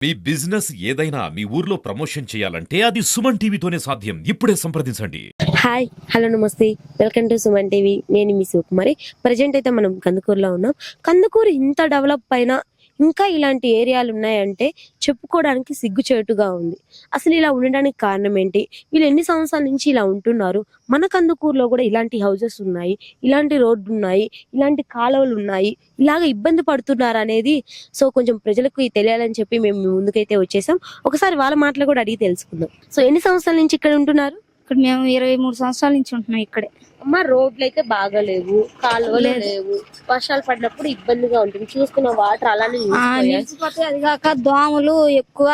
మీ business ఏదైనా మీ ఊర్లో promotion చేయాలంటే అది సుమన్ టీవీతోనే సాధ్యం. ఇప్పుడే సంప్రదించండి. హాయ్ హలో నమస్తే వెల్కమ్ టు సుమన్ టీవీ. నేను మీ శివకుమారి. ప్రజెంట్ అయితే మనం కందుకూరులో ఉన్నాం. కందుకూరు ఇంత డెవలప్ అయినా ఇంకా ఇలాంటి ఏరియాలు ఉన్నాయంటే చెప్పుకోవడానికి సిగ్గుచేటుగా ఉంది. అసలు ఇలా ఉండడానికి కారణం ఏంటి? వీళ్ళు ఎన్ని సంవత్సరాల నుంచి ఇలా ఉంటున్నారు? మన కందుకూరులో కూడా ఇలాంటి హౌసెస్ ఉన్నాయి, ఇలాంటి రోడ్లు ఉన్నాయి, ఇలాంటి కాలువలు ఉన్నాయి, ఇలాగ ఇబ్బంది పడుతున్నారు అనేది సో కొంచెం ప్రజలకు తెలియాలని చెప్పి మేము మీ ముందుకైతే వచ్చేసాం. ఒకసారి వాళ్ళ మాటలు కూడా అడిగి తెలుసుకుందాం. సో ఎన్ని సంవత్సరాల నుంచి ఇక్కడ ఉంటున్నారు? ఇక్కడ మేము 23 సంవత్సరాల నుంచి ఉంటున్నాం ఇక్కడే. అమ్మ, రోడ్లు అయితే బాగా లేవు, కాలువలు లేవు, వర్షాలు పడినప్పుడు ఇబ్బందిగా ఉంటుంది. చూసుకున్న వాటర్ అలానే నిలిచిపోతాయి. అది కాక దోమలు ఎక్కువ,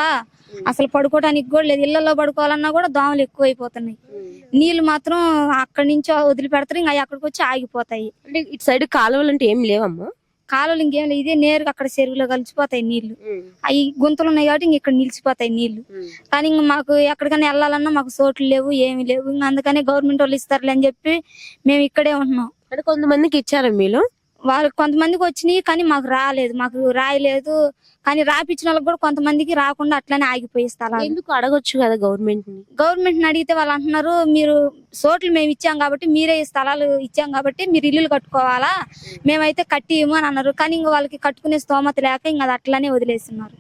అసలు పడుకోవడానికి కూడా లేదు. ఇళ్లలో పడుకోవాలన్నా కూడా దోమలు ఎక్కువ అయిపోతున్నాయి. నీళ్లు మాత్రం అక్కడి నుంచి వదిలిపెడతారు, ఇంకా అక్కడికి వచ్చి ఆగిపోతాయి. అంటే ఇటు సైడ్ కాలువలు అంటే ఏం లేవమ్మా? కాలువలు ఇంకేం లేదు, ఇదే నేరుగా అక్కడ చెరువులో కలిసిపోతాయి నీళ్లు. అవి గుంతలు ఉన్నాయి కాబట్టి ఇంక ఇక్కడ నిలిచిపోతాయి నీళ్లు. కానీ ఇంక మాకు ఎక్కడికైనా వెళ్ళాలన్నా మాకు చోట్లు లేవు, ఏమి లేవు. ఇంకా అందుకనే గవర్నమెంట్ వాళ్ళు ఇస్తారులే అని చెప్పి మేము ఇక్కడే ఉంటున్నాం. అంటే కొంతమందికి ఇచ్చారా మీలో? వాళ్ళు కొంతమందికి వచ్చినాయి కానీ మాకు రాలేదు, మాకు రాయలేదు. కానీ రాపిచ్చిన వాళ్ళకి కూడా కొంతమందికి రాకుండా అట్లనే ఆగిపోయి స్థలాలు. ఎందుకు అడగొచ్చు కదా గవర్నమెంట్ ని? గవర్నమెంట్ ని అడిగితే వాళ్ళు అంటున్నారు, మీరు చోట్లు మేము ఇచ్చాం కాబట్టి, మీరే ఈ స్థలాలు ఇచ్చాం కాబట్టి మీరు ఇల్లులు కట్టుకోవాలా, మేమైతే కట్టియము అని అన్నారు. కానీ ఇంకా వాళ్ళకి కట్టుకునే స్తోమత లేక ఇంకా అది అట్లనే వదిలేస్తున్నారు.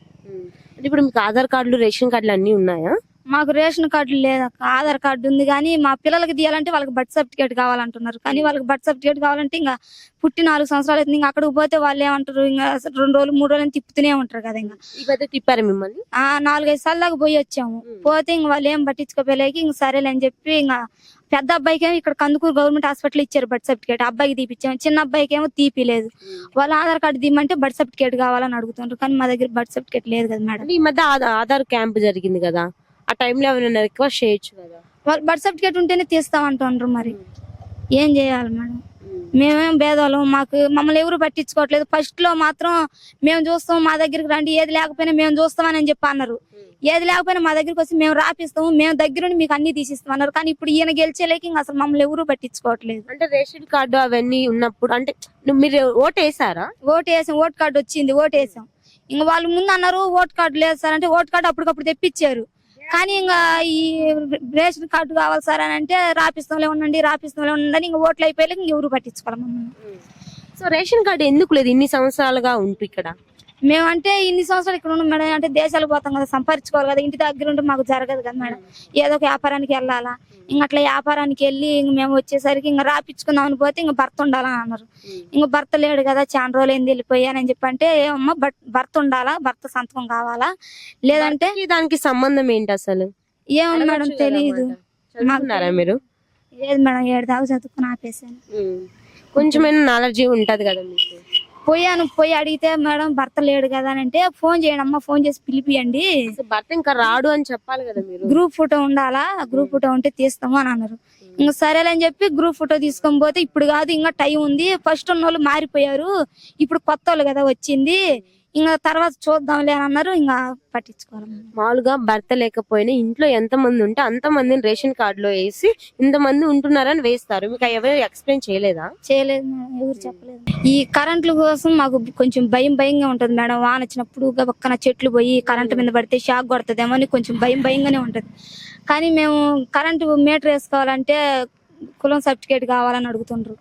అంటే ఇప్పుడు మీకు ఆధార్ కార్డులు, రేషన్ కార్డులు అన్ని ఉన్నాయా? మాకు రేషన్ కార్డు లేదు, ఆధార్ కార్డు ఉంది. కానీ మా పిల్లలకి తీయాలంటే వాళ్ళకి బర్త్ సర్టిఫికేట్ కావాలంటున్నారు. కానీ వాళ్ళకి బర్త్ సర్టిఫికేట్ కావాలంటే ఇంకా పుట్టి 4 సంవత్సరాలు అవుతుంది. ఇంకా అక్కడికి పోతే వాళ్ళు ఏమంటారు, ఇంకా 2 రోజులు 3 రోజులు తిప్పుతూనే ఉంటారు కదా. ఇంకా ఈ పెద్ద తిప్పారు మిమ్మల్ని? 4-5 సార్లు దాకా పోయి వచ్చాము. పోతే ఇంక వాళ్ళు ఏం పట్టించుకోలేక ఇంక సరేలే అని చెప్పి ఇంకా పెద్ద అబ్బాయికి ఏమో ఇక్కడ కందుకూరు గవర్నమెంట్ హాస్పిటల్ ఇచ్చారు బర్త్ సర్టిఫికేట్, అబ్బాయికి తీపిచ్చాము. చిన్న అబ్బాయికి ఏమో తీపిలేదు. వాళ్ళు ఆధార్ కార్డు తీయమంటే బర్త్ సర్టిఫికేట్ కావాలని అడుగుతుంటారు. కానీ మా దగ్గర బర్త్ సర్టిఫికేట్ లేదు కదా మేడం. ఈ మధ్య ఆధార్ క్యాంప్ జరిగింది కదా, ఆ టైంలో ఏమైనా రిక్వెస్ట్ చేయొచ్చు కదా? వాళ్ళు బర్త్ సర్టిఫికేట్ ఉంటేనే తీస్తామంటుండ్రు. మరి ఏం చేయాలి మేడం? మేమేం భేదాలు, మమ్మల్ని ఎవరు పట్టించుకోవట్లేదు. ఫస్ట్ లో మాత్రం మేము చూస్తాం, మా దగ్గరికి రండి, ఏది లేకపోయినా మేము చూస్తామని చెప్పి అన్నారు. ఏది లేకపోయినా మా దగ్గరికి వచ్చి మేము రాపిస్తాము, మేము దగ్గరుండి మీకు అన్ని తీసిస్తాం అన్నారు. కానీ ఇప్పుడు ఈయన గెలిచేలేక ఇంకా అసలు మమ్మల్ని ఎవరు పట్టించుకోవట్లేదు. అంటే రేషన్ కార్డు అవన్నీ ఉన్నప్పుడు అంటే మీరు ఓటు వేసారా? ఓటు వేసాం, ఓటు కార్డు వచ్చింది, ఓటు వేసాం. ఇంకా వాళ్ళు ముందు అన్నారు ఓటు కార్డు లేదు సార్ అంటే ఓటు కార్డు అప్పటికప్పుడు తెప్పించారు. కానీ ఇంకా ఈ రేషన్ కార్డు కావాలి సార్ అని అంటే రాపిస్తాంలే ఉండండి అని ఇంకా ఓట్లు అయిపోయాక ఇంక ఎవరు పట్టించుకోవాలి మమ్మల్ని. సో రేషన్ కార్డు ఎందుకు లేదు ఇన్ని సంవత్సరాలుగా ఉంటూ ఇక్కడ? మేమంటే ఇన్ని సంవత్సరాలు ఇక్కడ ఉన్నాం మేడం. అంటే దేశాలకు పోతాం కదా, సంపాదించుకోవాలి కదా, ఇంటి దగ్గర ఉంటే మాకు జరగదు కదా మేడం. ఏదో ఒక వ్యాపారానికి వెళ్ళాలా. ఇంక అట్లా వ్యాపారానికి వెళ్ళి ఇంక మేము వచ్చేసరికి ఇంకా రాపించుకుందామని పోతే ఇంక భర్త ఉండాలని అన్నారు. ఇంక భర్త లేడు కదా, చాలా రోజులు ఏంది వెళ్ళిపోయానని చెప్పి అంటే ఏమమ్మా భర్త ఉండాలా, భర్త సంతకం కావాలా, లేదంటే దానికి సంబంధం ఏంటి అసలు? ఏమో మేడం తెలియదు. మీరు లేదు మేడం, 7 దాకా చదువుకుని ఆపేసాను. కొంచెమైనా నాలెడ్జ్ ఉంటది కదా మీకు? పోయి అడిగితే మేడం భర్త లేడు కదా అని అంటే ఫోన్ చేయండి అమ్మా, ఫోన్ చేసి పిలిపియండి, భర్త ఇంకా రాడు అని చెప్పాలి కదా మీరు. గ్రూప్ ఫోటో ఉండాలా, గ్రూప్ ఫోటో ఉంటే తీస్తాము అని అన్నారు. ఇంకా సరేలని చెప్పి గ్రూప్ ఫోటో తీసుకొని పోతే ఇప్పుడు కాదు ఇంకా టైం ఉంది, ఫస్ట్ ఉన్న వాళ్ళు మారిపోయారు, ఇప్పుడు కొత్త వాళ్ళు కదా వచ్చింది, ఇంకా తర్వాత చూద్దాంలే అని అన్నారు. ఇంకా పట్టించుకోవాలి. మామూలుగా భర్త లేకపోయినా ఇంట్లో ఎంత మంది ఉంటే అంత మందిని రేషన్ కార్డులో వేసి ఇంతమంది ఉంటున్నారని వేస్తారు. మీకు ఎవరు ఎక్స్ప్లెయిన్ చేయలేదా? చేయలేదు మేడం, ఎవరు చెప్పలేదు. ఈ కరెంట్ల కోసం మాకు కొంచెం భయంగా ఉంటది మేడం. వాన వచ్చినప్పుడు పక్కన చెట్లు పోయి కరెంట్ మీద పడితే షాక్ కొడుతుందేమో అని కొంచెం భయంగానే ఉంటది. కానీ మేము కరెంటు మీటర్ వేసుకోవాలంటే కులం సర్టిఫికేట్ కావాలని అడుగుతుండ్రు.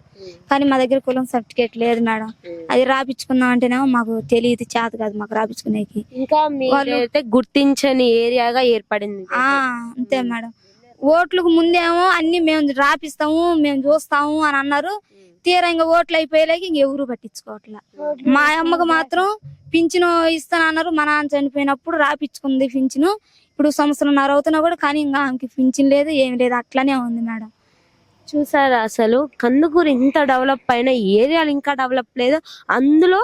కానీ మా దగ్గర కులం సర్టిఫికేట్ లేదు మేడం. అది రాపించుకుందాం అంటేనేమో మాకు తెలియదు, చేత కాదు మాకు రాపించుకునేకి. ఇంకా మీరైతే గుర్తించని ఏరియాగా ఏర్పడింది. అంతే మేడం. ఓట్లకు ముందేమో అన్ని మేము రాపిస్తాము, మేము చూస్తాము అని అన్నారు. తీరా ఇంకా ఓట్లు అయిపోయేలాగ ఇంకెవరు పట్టించుకోవట్లే. మా అమ్మకు మాత్రం పింఛను ఇస్తానన్నారు. మా నాన్న చనిపోయినప్పుడు రాపించుకుంది పింఛను. ఇప్పుడు 1.5 సంవత్సరం అవుతున్నా కూడా కానీ ఇంకా ఆమెకి పింఛన్ లేదు, ఏమి లేదు, అట్లనే ఉంది మేడం. చూసారా అసలు కందుకూరు ఇంత డెవలప్ అయిన ఏరియాలు ఇంకా డెవలప్ లేదు. అందులో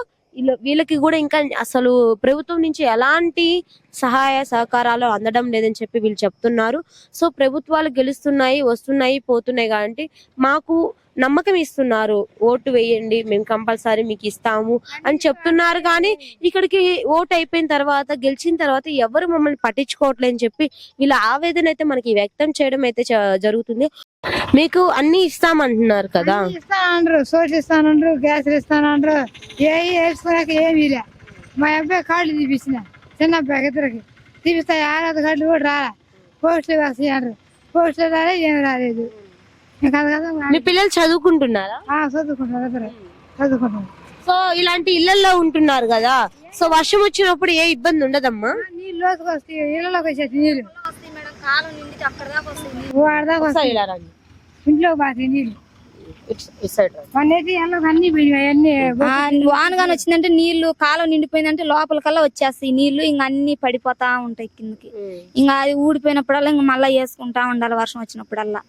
వీళ్ళకి కూడా ఇంకా అసలు ప్రభుత్వం నుంచి ఎలాంటి సహాయ సహకారాలు అందడం లేదని చెప్పి వీళ్ళు చెప్తున్నారు. సో ప్రభుత్వాలు గెలుస్తున్నాయి, వస్తున్నాయి, పోతున్నాయి కాబట్టి మాకు నమ్మకం ఇస్తున్నారు, ఓటు వేయండి మేము కంపల్సరీ మీకు ఇస్తాము అని చెప్తున్నారు. కానీ ఇక్కడికి ఓటు అయిపోయిన తర్వాత, గెలిచిన తర్వాత ఎవరు మమ్మల్ని పట్టించుకోవట్లేదని చెప్పి వీళ్ళ ఆవేదన అయితే మనకి వ్యక్తం చేయడం అయితే జరుగుతుంది. మీకు అన్ని ఇస్తామంటున్నారు కదా? ఇస్తానండ్రు, సోట్లు ఇస్తానండ్రు, గ్యాస్ ఇస్తానండ్రు, ఏ వేసుకున్నాక ఏమీ లే. మా అబ్బాయి కార్డు తీపించిన చిన్న అబ్బాయికి ఇద్దరికి తీపిస్తాయి 6 గంటలు కూడా రాలా పోస్టులు వస్తాయి పోస్టులు రాలే ఏం రాలేదు ఇంకా అది కదా మీ పిల్లలు చదువుకుంటున్నారా? చదువుకుంటారు ఇద్దరు చదువుకుంటారు. సో ఇలాంటి ఇళ్లలో ఉంటున్నారు కదా, సో వర్షం వచ్చినప్పుడు ఏ ఇబ్బంది ఉండదమ్మా? నీళ్ళు లోతుకు వస్తాయి ఇళ్ళలోకి వచ్చేసి నీళ్ళు కాలం నిండి అక్కడ దాకా వస్తాయి వాడదాకా వస్తాయి ఇలా రండి. ఇంట్లోకి పోతాయి నీళ్ళు ఇటు సైడ్ రండి. మొన్నైతే ఎల్లకి అన్ని పోయినాయి అన్ని వానగాని వచ్చిందంటే నీళ్లు కాలం నిండిపోయిందంటే లోపలికల్లా వచ్చేస్తాయి నీళ్లు, ఇంకా అన్ని పడిపోతా ఉంటాయి కిందకి. ఇంకా అది ఊడిపోయినప్పుడల్లా ఇంకా మళ్ళా వేసుకుంటా ఉండాలి వర్షం వచ్చినప్పుడల్లా.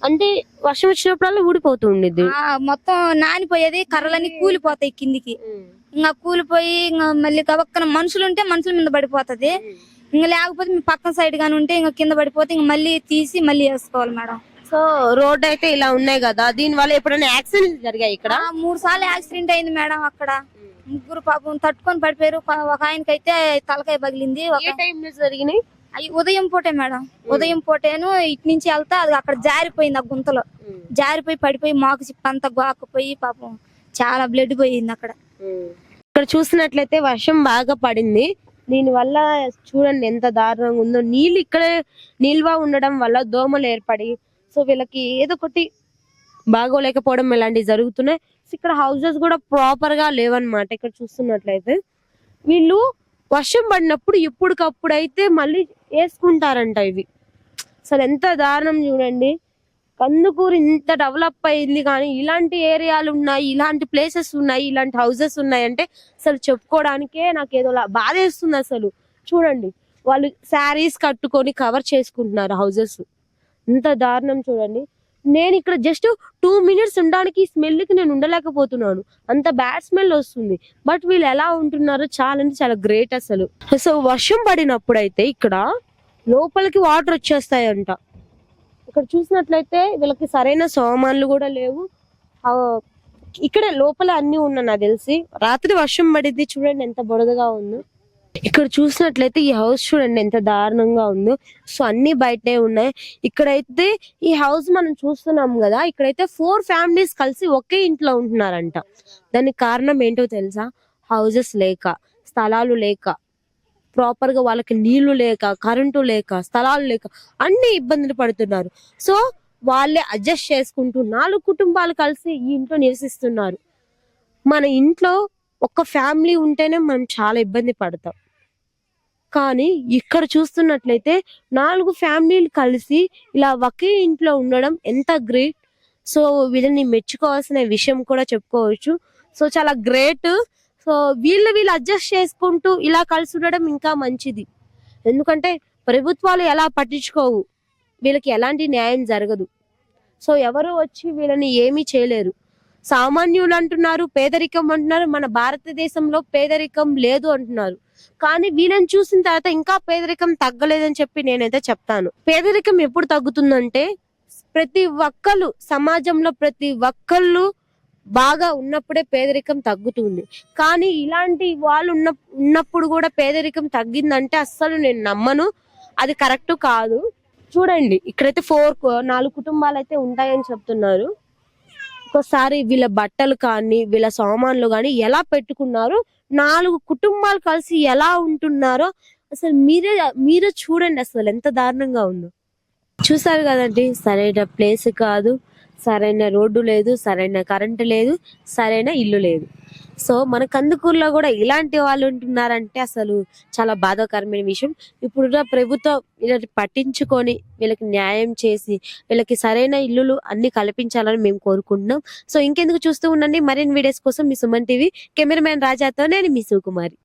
అంటే వర్షం వచ్చినప్పుడల్లా ఊడిపోతూ ఉండేది. మొత్తం నానిపోయేది, కర్రలన్నీ కూలిపోతాయి కిందికి. ఇంకా కూలిపోయి ఇంకా మళ్ళీ గబక్కన మనుషులు ఉంటే మనుషుల మీద పడిపోతది. ఇంకా లేకపోతే మీ పక్కన సైడ్ గాని ఉంటే ఇంకా కింద పడిపోతే ఇంకా మళ్ళీ తీసి మళ్ళీ వేసుకోవాలి మేడం. సో రోడ్ అయితే ఇలా ఉన్నాయి కదా, దీని వల్ల ఎప్పుడైనా యాక్సిడెంట్ జరిగాయి ఇక్కడ? 3 సార్లు యాక్సిడెంట్ అయింది మేడం. అక్కడ ముగ్గురు పాపం తట్టుకొని పడిపోయారు. ఒక ఆయనకైతే తలకాయ పగిలింది. ఏ టైంలో జరిగినాయి? అవి ఉదయం పూటే మేడం. ఉదయం పూటేను ఇటు నుంచి వెళ్తా అది అక్కడ జారిపోయింది. ఆ గుంతలో జారిపోయి పడిపోయి మాకు చిప్పంతా గోకపోయి పాపం చాలా బ్లడ్ పోయింది అక్కడ. ఇక్కడ చూసినట్లయితే వర్షం బాగా పడింది, దీని వల్ల చూడండి ఎంత దారుణంగా ఉందో. నీళ్ళు ఇక్కడే నిల్వ ఉండడం వల్ల దోమలు ఏర్పడి సో వీళ్ళకి ఏదో ఒకటి బాగోలేకపోవడం ఇలాంటివి జరుగుతున్నాయి. ఇక్కడ హౌసెస్ కూడా ప్రాపర్ గా లేవన్నమాట. ఇక్కడ చూస్తున్నట్లయితే వీళ్ళు వర్షం పడినప్పుడు ఇప్పటికప్పుడు అయితే మళ్ళీ వేసుకుంటారంట ఇవి. అసలు ఎంత దారుణం చూడండి. కందుకూరు ఇంత డెవలప్ అయింది కానీ ఇలాంటి ఏరియాలు ఉన్నాయి, ఇలాంటి ప్లేసెస్ ఉన్నాయి, ఇలాంటి హౌసెస్ ఉన్నాయి అంటే అసలు చెప్పుకోవడానికే నాకు ఏదో బాధేస్తుంది. అసలు చూడండి వాళ్ళు శారీస్ కట్టుకొని కవర్ చేసుకుంటున్నారు హౌసెస్. ఇంత దారుణం చూడండి. నేను ఇక్కడ జస్ట్ 2 minutes ఉండడానికి స్మెల్ కి నేను ఉండలేకపోతున్నాను, అంత బ్యాడ్ స్మెల్ వస్తుంది. బట్ వీళ్ళు ఎలా ఉంటున్నారో చాలా అంటే చాలా గ్రేట్ అసలు. సో వర్షం పడినప్పుడు అయితే ఇక్కడ లోపలికి వాటర్ వచ్చేస్తాయంట. ఇక్కడ చూసినట్లయితే వీళ్ళకి సరైన సామాన్లు కూడా లేవు. ఇక్కడ లోపల అన్ని ఉన్నా నాకు తెలిసి. రాత్రి వర్షం పడింది, చూడండి ఎంత బురదగా ఉందో. ఇక్కడ చూసినట్లయితే ఈ హౌస్ చూడండి ఎంత దారుణంగా ఉందో. సో అన్ని బయటే ఉన్నాయి. ఇక్కడైతే ఈ హౌస్ మనం చూస్తున్నాం కదా, ఇక్కడైతే 4 families కలిసి ఒకే ఇంట్లో ఉంటున్నారంట. దానికి కారణం ఏంటో తెలుసా? హౌసెస్ లేక, స్థలాలు లేక, ప్రాపర్ గా వాళ్ళకి నీళ్లు లేక, కరెంటు లేక, స్థలాలు లేక అన్ని ఇబ్బందులు పడుతున్నారు. సో వాళ్ళే అడ్జస్ట్ చేసుకుంటూ 4 కుటుంబాలు కలిసి ఈ ఇంట్లో నివసిస్తున్నారు. మన ఇంట్లో ఒక ఫ్యామిలీ ఉంటేనే మనం చాలా ఇబ్బంది పడతాం, కానీ ఇక్కడ చూస్తున్నట్లయితే 4 ఫ్యామిలీలు కలిసి ఇలా ఒకే ఇంట్లో ఉండడం ఎంత గ్రేట్. సో వీళ్ళని మెచ్చుకోవాల్సిన విషయం కూడా చెప్పుకోవచ్చు. సో చాలా గ్రేట్. సో వీళ్ళు అడ్జస్ట్ చేసుకుంటూ ఇలా కలిసి ఉండడం ఇంకా మంచిది. ఎందుకంటే ప్రభుత్వాలు ఎలా పట్టించుకోవు, వీళ్ళకి ఎలాంటి న్యాయం జరగదు. సో ఎవరు వచ్చి వీళ్ళని ఏమీ చేయలేరు. సామాన్యులు అంటున్నారు, పేదరికం అంటున్నారు. మన భారతదేశంలో పేదరికం లేదు అంటున్నారు, కానీ వీళ్ళని చూసిన తర్వాత ఇంకా పేదరికం తగ్గలేదని చెప్పి నేనైతే చెప్తాను. పేదరికం ఎప్పుడు తగ్గుతుందంటే ప్రతి ఒక్కళ్ళు సమాజంలో ప్రతి ఒక్కళ్ళు బాగా ఉన్నప్పుడే పేదరికం తగ్గుతుంది. కానీ ఇలాంటి వాళ్ళు ఉన్నప్పుడు కూడా పేదరికం తగ్గిందంటే అస్సలు నేను నమ్మను, అది కరెక్ట్ కాదు. చూడండి ఇక్కడైతే 4 కుటుంబాలు అయితే ఉంటాయని చెప్తున్నారు. ఒక్కోసారి వీళ్ళ బట్టలు కానీ వీళ్ళ సామాన్లు కానీ ఎలా పెట్టుకున్నారో, 4 కుటుంబాలు కలిసి ఎలా ఉంటున్నారో అసలు మీరే చూడండి అసలు ఎంత దారుణంగా ఉందో. చూసారు కదండి, సరైన ప్లేస్ కాదు, సరైన రోడ్డు లేదు, సరైన కరెంటు లేదు, సరైన ఇల్లు లేదు. సో మన కందుకూరులో కూడా ఇలాంటి వాళ్ళు ఉంటున్నారంటే అసలు చాలా బాధాకరమైన విషయం. ఇప్పుడున్న ప్రభుత్వం వీళ్ళని పట్టించుకొని వీళ్ళకి న్యాయం చేసి వీళ్ళకి సరైన ఇల్లులు అన్ని కల్పించాలని మేము కోరుకుంటున్నాం. సో ఇంకెందుకు చూస్తూ ఉండండి మరిన్ని వీడియోస్ కోసం మీ సుమన్ టీవీ. కెమెరామ్యాన్ రాజాతో నేను మీ సుకుమారి.